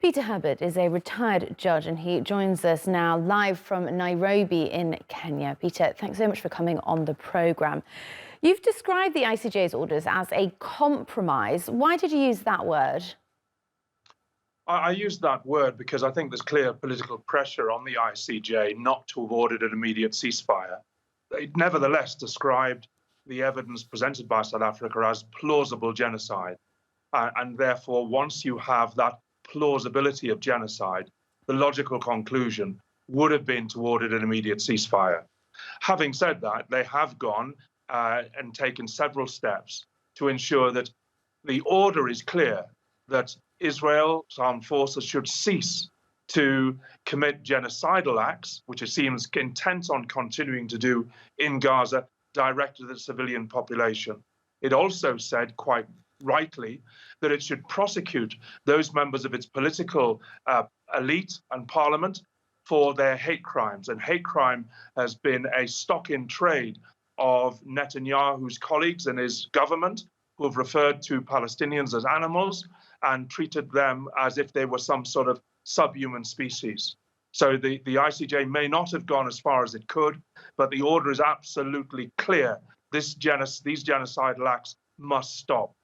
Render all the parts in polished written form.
Peter Herbert is a retired judge and he joins us now live from Nairobi in Kenya. Peter, thanks so much for coming on the programme. You've described the ICJ's orders as a compromise. Why did you use that word? I use that word because I think there's clear political pressure on the ICJ not to have ordered an immediate ceasefire. It nevertheless described the evidence presented by South Africa as plausible genocide. And therefore, once you have that plausibility of genocide, the logical conclusion would have been to order an immediate ceasefire. Having said that, they have gone and taken several steps to ensure that the order is clear that Israel's armed forces should cease to commit genocidal acts, which it seems intent on continuing to do in Gaza, directed at the civilian population. It also said, quite rightly, that it should prosecute those members of its political elite and parliament for their hate crimes. And hate crime has been a stock in trade of Netanyahu's colleagues and his government, who have referred to Palestinians as animals and treated them as if they were some sort of subhuman species. So the ICJ may not have gone as far as it could, but the order is absolutely clear. These genocidal acts must stop.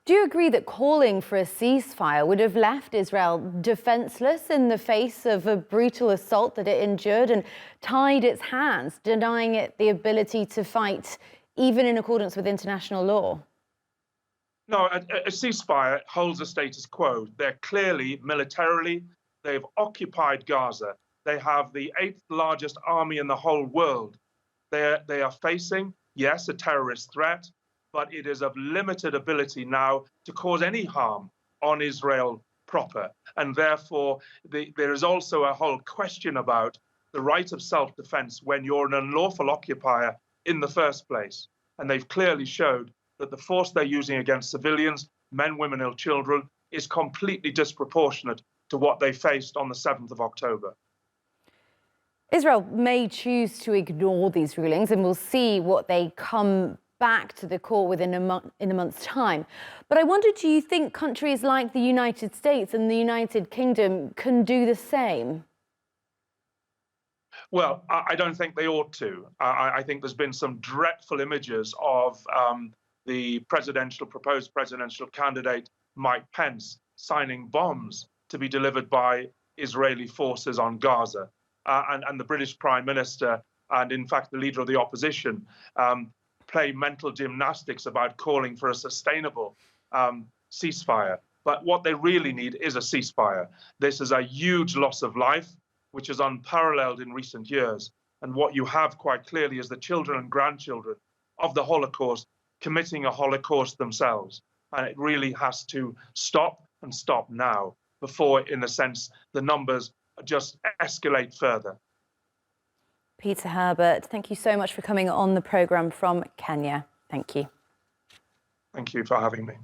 Do you agree that calling for a ceasefire would have left Israel defenseless in the face of a brutal assault that it endured and tied its hands, denying it the ability to fight even in accordance with international law? No, a ceasefire holds a status quo. They're clearly, militarily, they've occupied Gaza. They have the 8th largest army in the whole world. They are facing, yes, a terrorist threat, but it is of limited ability now to cause any harm on Israel proper. And therefore, there is also a whole question about the right of self-defense when you're an unlawful occupier in the first place. And they've clearly showed that the force they're using against civilians, men, women, and children, is completely disproportionate to what they faced on the 7th of October. Israel may choose to ignore these rulings, and we'll see what they come back to the court within in a month's time. But I wonder, do you think countries like the United States and the United Kingdom can do the same? Well, I don't think they ought to. I think there's been some dreadful images of the proposed presidential candidate, Mike Pence, signing bombs to be delivered by Israeli forces on Gaza. And the British Prime Minister, and in fact the leader of the opposition, play mental gymnastics about calling for a sustainable ceasefire. But what they really need is a ceasefire. This is a huge loss of life, which is unparalleled in recent years. And what you have quite clearly is the children and grandchildren of the Holocaust committing a Holocaust themselves. And it really has to stop, and stop now, before, in a sense, the numbers just escalate further. Peter Herbert, thank you so much for coming on the programme from Kenya. Thank you. Thank you for having me.